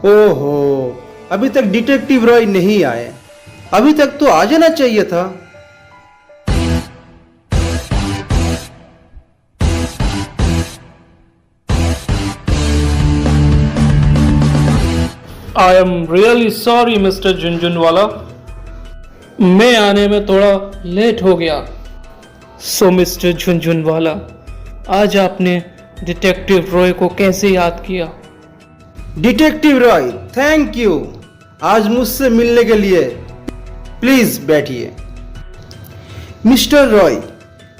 ओहो, अभी तक डिटेक्टिव रॉय नहीं आए। अभी तक तो आ जाना चाहिए था। I am really sorry mister Jhunjhunwala, मैं आने में थोड़ा लेट हो गया। सो मिस्टर झुनझुनवाला, आज आपने डिटेक्टिव रॉय को कैसे याद किया? डिटेक्टिव रॉय, थैंक यू आज मुझसे मिलने के लिए। प्लीज बैठिए। मिस्टर रॉय,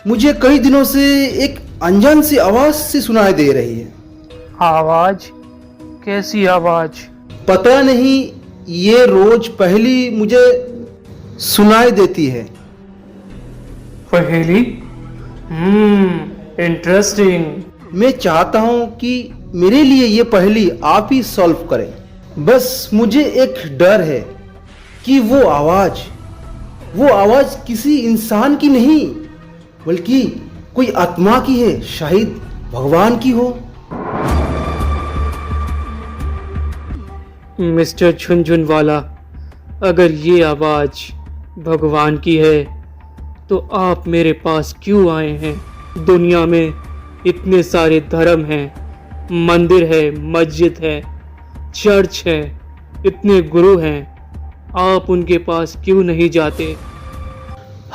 मुझे कई दिनों से एक अनजान सी आवाज सी सुनाई दे रही है। आवाज? कैसी आवाज? पता नहीं, ये रोज पहली मुझे सुनाई देती है। पहेली? इंटरेस्टिंग। मैं चाहता हूं कि मेरे लिए ये पहेली आप ही सॉल्व करें। बस मुझे एक डर है कि वो आवाज किसी इंसान की नहीं, बल्कि कोई आत्मा की है, शायद भगवान की हो। मिस्टर झुनझुनवाला, अगर ये आवाज भगवान की है तो आप मेरे पास क्यों आए हैं? दुनिया में इतने सारे धर्म हैं, मंदिर है, मस्जिद है, चर्च है, इतने गुरु हैं, आप उनके पास क्यों नहीं जाते?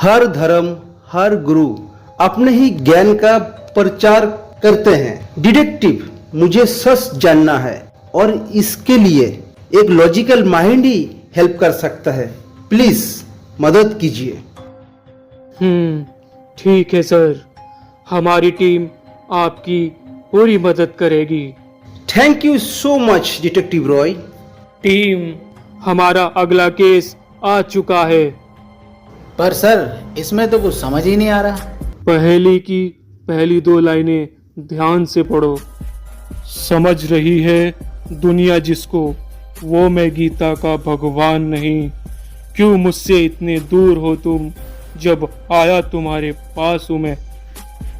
हर धर्म, हर गुरु अपने ही ज्ञान का प्रचार करते हैं। डिटेक्टिव, मुझे सच जानना है और इसके लिए एक लॉजिकल माइंड ही हेल्प कर सकता है। प्लीज मदद कीजिए। ठीक है सर, हमारी टीम आपकी पूरी मदद करेगी। Thank you so much detective Roy. Team, हमारा अगला केस आ चुका है। पर सर, इसमें तो कुछ समझ ही नहीं आ रहा। पहेली की पहली 2 लाइनें ध्यान से पढ़ो। समझ रही है दुनिया जिसको, वो मैं गीता का भगवान नहीं। क्यों मुझसे इतने दूर हो तुम, जब आया तुम्हारे पास हूं मैं।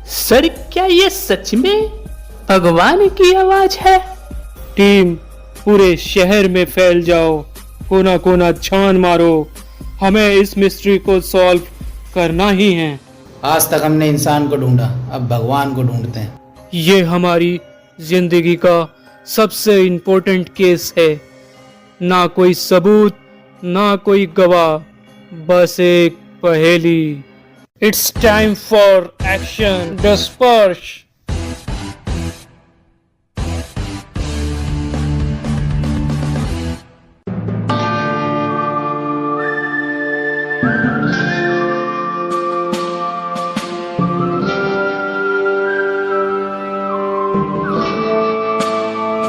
सर, क्या ये सच में भगवान की आवाज है? टीम, पूरे शहर में फैल जाओ, कोना कोना छान मारो, हमें इस मिस्ट्री को सॉल्व करना ही है। आज तक हमने इंसान को ढूंढा, अब भगवान को ढूंढते हैं। ये हमारी जिंदगी का सबसे इम्पोर्टेंट केस है। ना कोई सबूत, ना कोई गवाह, बस एक पहेली। It's time for action. Disperse.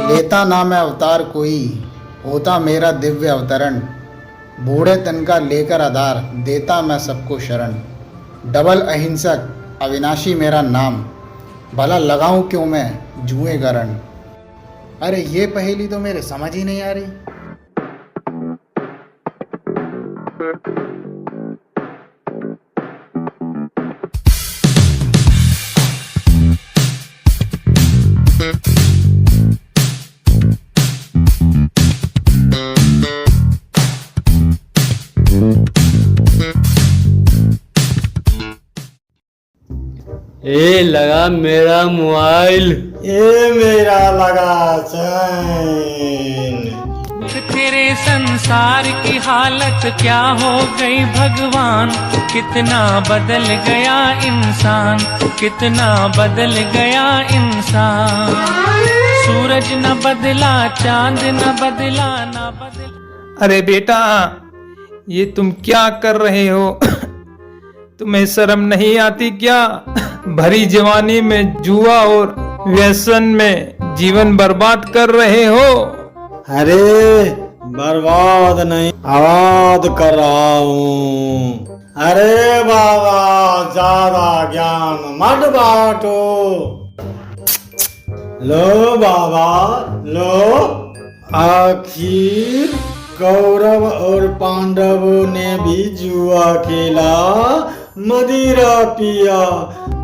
लेता ना मैं अवतार कोई, होता मेरा दिव्य अवतरण। बूढ़े तन का लेकर आधार, देता मैं सबको शरण। डबल अहिंसक अविनाशी मेरा नाम, भला लगाऊं क्यों मैं जुए गरण। अरे ये पहेली तो मेरे समझ ही नहीं आ रही। ए लगा मेरा मोबाइल। ये मेरा लगा चैन। तेरे संसार की हालत क्या हो गई भगवान, कितना बदल गया इंसान, कितना बदल गया इंसान। सूरज न बदला, चांद न बदला, न बदला। अरे बेटा, ये तुम क्या कर रहे हो? तुम्हें शर्म नहीं आती क्या? भरी जवानी में जुआ और व्यसन में जीवन बर्बाद कर रहे हो। अरे बर्बाद नहीं, आबाद कर रहा हूँ। अरे बाबा, ज्यादा ज्ञान मत बांटो। लो बाबा लो। आखिर कौरव और पांडवों ने भी जुआ खेला, मदिरा पिया,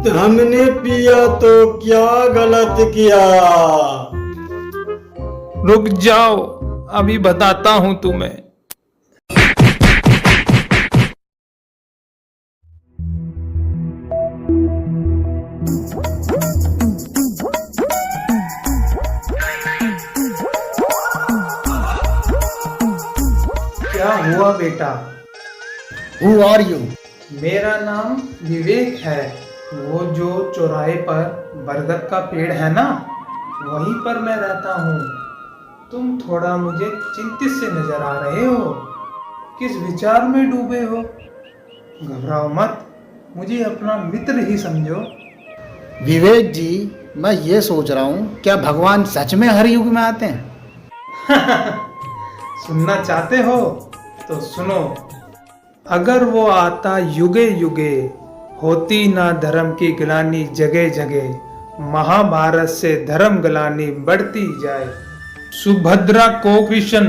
तो हमने पिया तो क्या गलत किया? रुक जाओ, अभी बताता हूं तुम्हें। क्या हुआ बेटा? Who are you? मेरा नाम विवेक है। वो जो चौराहे पर बरगद का पेड़ है ना, वहीं पर मैं रहता हूँ। तुम थोड़ा मुझे चिंतित से नजर आ रहे हो। किस विचार में डूबे हो? घबराओ मत, मुझे अपना मित्र ही समझो। विवेक जी, मैं ये सोच रहा हूँ, क्या भगवान सच में हर युग में आते हैं? सुनना चाहते हो तो सुनो। अगर वो आता युगे युगे, होती ना धर्म की ग्लानि जगह जगह। महाभारत से धर्म ग्लानि बढ़ती जाए। सुभद्रा को कृष्ण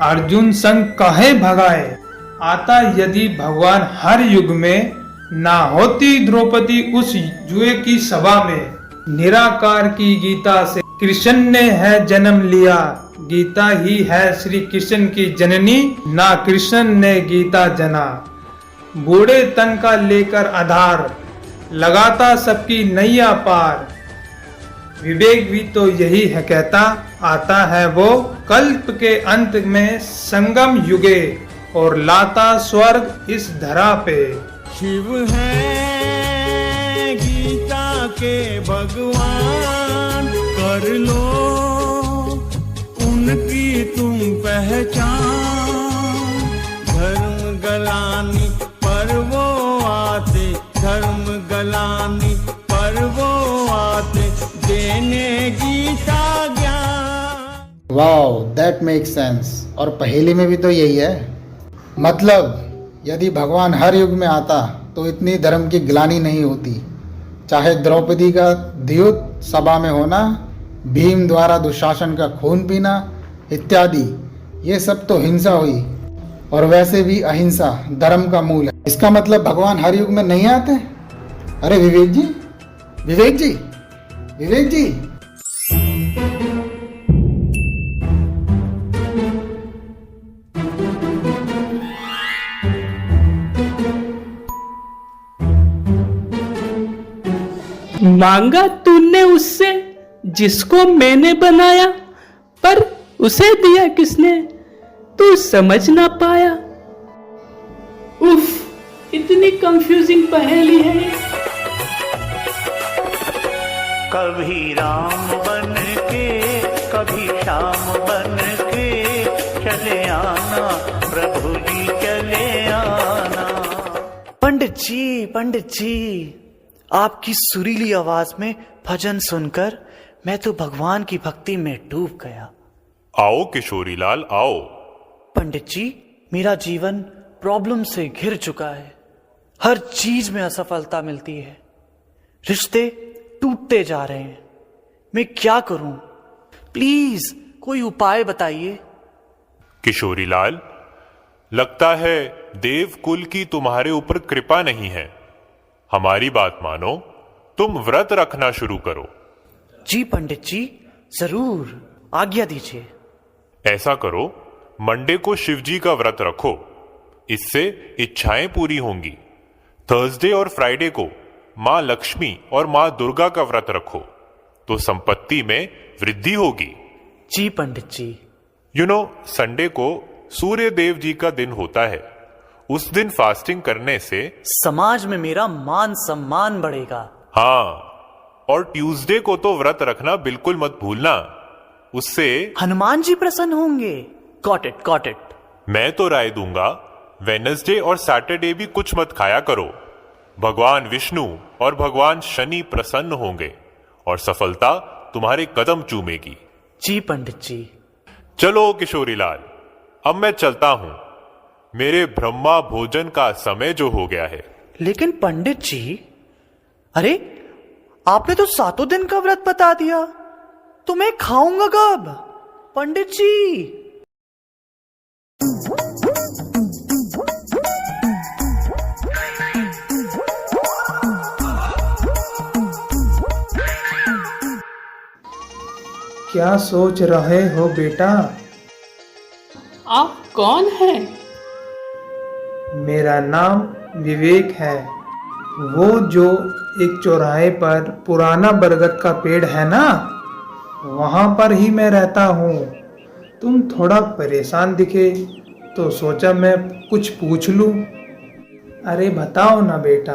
अर्जुन संग काहे भगाए। आता यदि भगवान हर युग में, ना होती द्रौपदी उस जुए की सभा में। निराकार की गीता से कृष्ण ने है जन्म लिया। गीता ही है श्री कृष्ण की जननी, ना कृष्ण ने गीता जना। बूढ़े तन का लेकर आधार, लगाता सबकी नैया पार। विवेक भी तो यही है कहता, आता है वो कल्प के अंत में संगम युगे, और लाता स्वर्ग इस धरा पे। शिव है गीता के भगवान, कर लो उनकी तुम पहचान। धर्म गलानी पर वो आते, धर्म गलानी पर वो आते, देने गीता ज्ञान। Wow, that make sense. और पहेली में भी तो यही है। मतलब यदि भगवान हर युग में आता तो इतनी धर्म की ग्लानि नहीं होती। चाहे द्रौपदी का द्यूत सभा में होना, भीम द्वारा दुशासन का खून पीना इत्यादि, ये सब तो हिंसा हुई। और वैसे भी अहिंसा धर्म का मूल है। इसका मतलब भगवान हर युग में नहीं आते? अरे विवेक जी, विवेक जी, विवेक जी। मांगा तूने उससे जिसको मैंने बनाया, पर उसे दिया किसने तू समझ ना पाया। उफ, इतनी कंफ्यूजिंग पहेली है ये। कभी राम बन के, कभी श्याम बन के, चले आना प्रभु जी चले आना। पंडित जी, आपकी सुरीली आवाज में भजन सुनकर मैं तो भगवान की भक्ति में डूब गया। आओ किशोरीलाल आओ। पंडित जी, मेरा जीवन प्रॉब्लम से घिर चुका है। हर चीज में असफलता मिलती है, रिश्ते टूटते जा रहे हैं। मैं क्या करूं? प्लीज कोई उपाय बताइए। किशोरीलाल, लगता है देव कुल की तुम्हारे ऊपर कृपा नहीं है। हमारी बात मानो, तुम व्रत रखना शुरू करो। जी पंडित जी, जरूर, आज्ञा दीजिए। ऐसा करो, मंडे को शिवजी का व्रत रखो, इससे इच्छाएं पूरी होंगी। थर्सडे और फ्राइडे को मां लक्ष्मी और मां दुर्गा का व्रत रखो, तो संपत्ति में वृद्धि होगी। जी पंडित जी। संडे को सूर्य देव जी का दिन होता है। उस दिन फास्टिंग करने से समाज में मेरा मान सम्मान बढ़ेगा। हाँ, और ट्यूसडे को तो व्रत रखना बिल्कुल मत भूलना, उससे हनुमान जी प्रसन्न होंगे। Got it. मैं तो राय दूंगा, वेडनेसडे और सैटरडे भी कुछ मत खाया करो। भगवान विष्णु और भगवान शनि प्रसन्न होंगे और सफलता तुम्हारे कदम चूमेगी। जी पंडित जी। चलो किशोरीलाल, अब मैं चलता हूं। मेरे ब्रह्मा भोजन का समय जो हो गया है। लेकिन पंडित जी, अरे आपने तो 7 दिन का व्रत बता दिया, तो मैं खाऊंगा कब? पंडित जी। क्या सोच रहे हो बेटा? आप कौन हैं? मेरा नाम विवेक है। वो जो एक चौराहे पर पुराना बरगद का पेड़ है ना, वहां पर ही मैं रहता हूँ। तुम थोड़ा परेशान दिखे तो सोचा मैं कुछ पूछ लूं। अरे बताओ ना बेटा,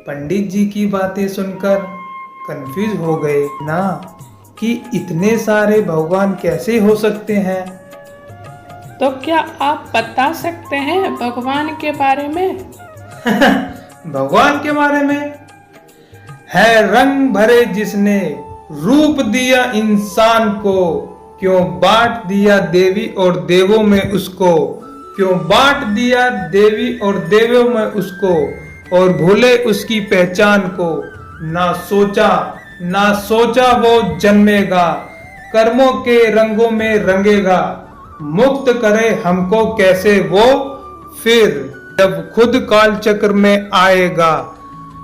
पंडित जी की बातें सुनकर कंफ्यूज हो गए ना कि इतने सारे भगवान कैसे हो सकते हैं। तो क्या आप बता सकते हैं भगवान के बारे में? भगवान के बारे में है रंग भरे जिसने रूप दिया इंसान को, क्यों बांट दिया देवी और देवों में उसको, क्यों बांट दिया देवी और देवों में उसको, और भूले उसकी पहचान को। ना सोचा वो जन्मेगा, कर्मों के रंगों में रंगेगा, मुक्त करे हमको कैसे वो फिर जब खुद काल चक्र में आएगा।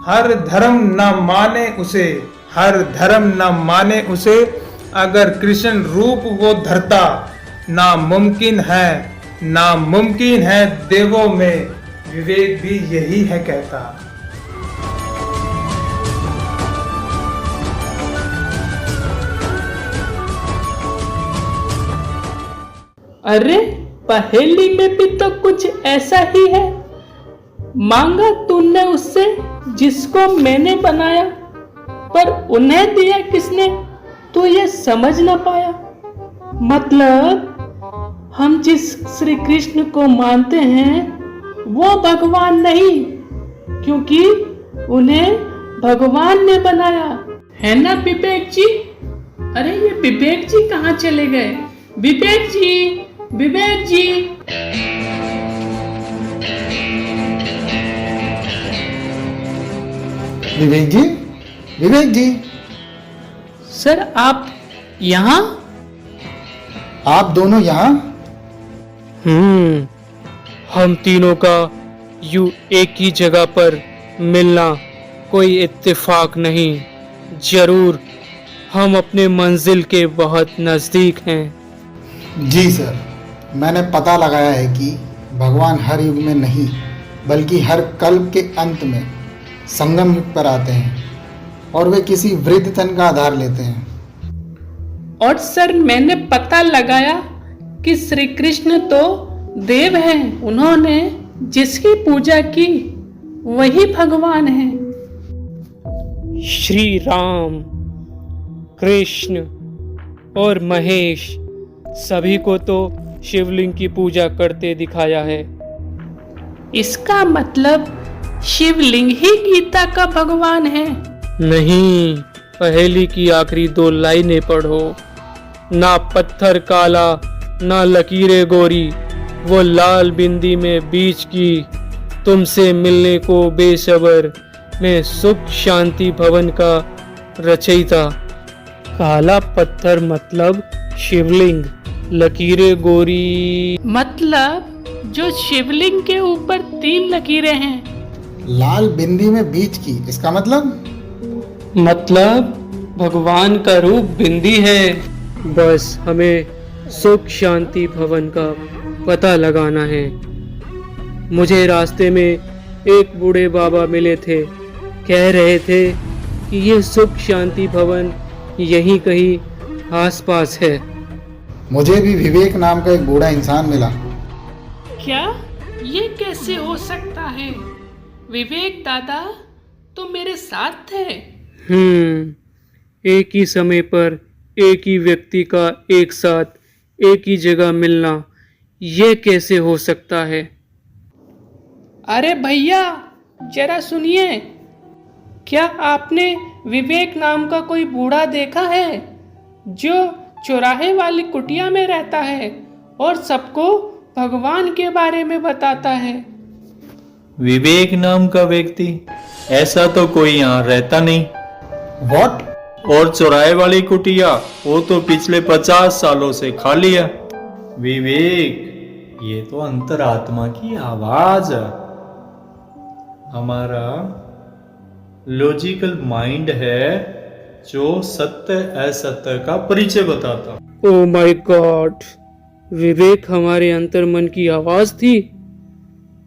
हर धर्म न माने उसे, हर धर्म न माने उसे, अगर कृष्ण रूप वो धरता, नामुमकिन है देवों में, विवेक भी यही है कहता। अरे पहेली में भी तो कुछ ऐसा ही है। मांगा तूने उससे जिसको मैंने बनाया, पर उन्हें दिया किसने तो ये समझ ना पाया। मतलब हम जिस श्री कृष्ण को मानते हैं वो भगवान नहीं, क्योंकि उन्हें भगवान ने बनाया है ना विवेक जी? अरे ये विवेक जी कहाँ चले गए? विवेक जी, विवेक जी। विवेक जी सर आप यहाँ? आप दोनों यहाँ? हम तीनों का यूं एक ही जगह पर मिलना कोई इत्तेफाक नहीं। जरूर हम अपने मंजिल के बहुत नजदीक हैं। जी सर, मैंने पता लगाया है कि भगवान हर युग में नहीं बल्कि हर कल्प के अंत में संगम युग पर आते हैं और वे किसी वृद्ध तन का आधार लेते हैं। और सर मैंने पता लगाया कि श्री कृष्ण तो देव हैं, उन्होंने जिसकी पूजा की वही भगवान है। श्री राम, कृष्ण और महेश सभी को तो शिवलिंग की पूजा करते दिखाया है। इसका मतलब शिवलिंग ही गीता का भगवान है? नहीं, पहेली की आखिरी 2 लाइनें पढ़ो। ना पत्थर काला ना लकीरें गोरी, वो लाल बिंदी में बीच की, तुमसे मिलने को बेसब्र, मैं सुख शांति भवन का रचयिता। काला पत्थर मतलब शिवलिंग, लकीरें गोरी मतलब जो शिवलिंग के ऊपर 3 लकीरें हैं। लाल बिंदी में बीच की, इसका मतलब भगवान का रूप बिंदी है। बस हमें सुख शांति भवन का पता लगाना है। मुझे रास्ते में एक बूढ़े बाबा मिले थे, कह रहे थे कि ये सुख शांति भवन यहीं कहीं आसपास है। मुझे भी विवेक नाम का एक बूढ़ा इंसान मिला। क्या ये कैसे हो सकता है? विवेक दादा तो मेरे साथ थे। एक ही समय पर एक ही व्यक्ति का एक साथ एक ही जगह मिलना, ये कैसे हो सकता है? अरे भैया जरा सुनिए, क्या आपने विवेक नाम का कोई बूढ़ा देखा है जो चौराहे वाली कुटिया में रहता है और सबको भगवान के बारे में बताता है? विवेक नाम का व्यक्ति? ऐसा तो कोई यहाँ रहता नहीं। What? और चौराहे वाली कुटिया वो तो पिछले 50 सालों से खाली है। विवेक, ये तो अंतरात्मा की आवाज है। हमारा लॉजिकल माइंड है जो सत्य असत्य का परिचय बताता। ओह माय गॉड, विवेक हमारे अंतर्मन की आवाज थी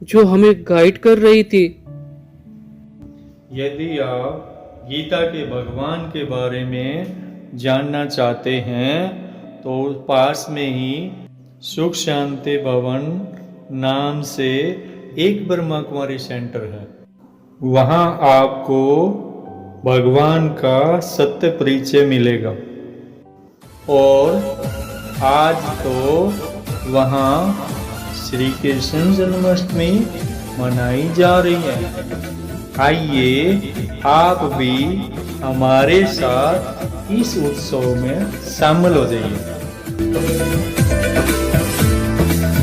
जो हमें गाइड कर रही थी। यदि आप गीता के भगवान के बारे में जानना चाहते हैं तो पास में ही सुख शांति भवन नाम से एक ब्रह्मा कुमारी सेंटर है। वहाँ आपको भगवान का सत्य परिचय मिलेगा। और आज तो वहाँ श्री कृष्ण जन्माष्टमी मनाई जा रही है। आइए आप भी हमारे साथ इस उत्सव में शामिल हो जाइए।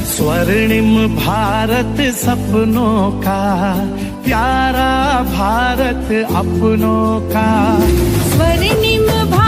स्वर्णिम भारत सपनों का, प्यारा भारत अपनों का। स्वर्णिम भारत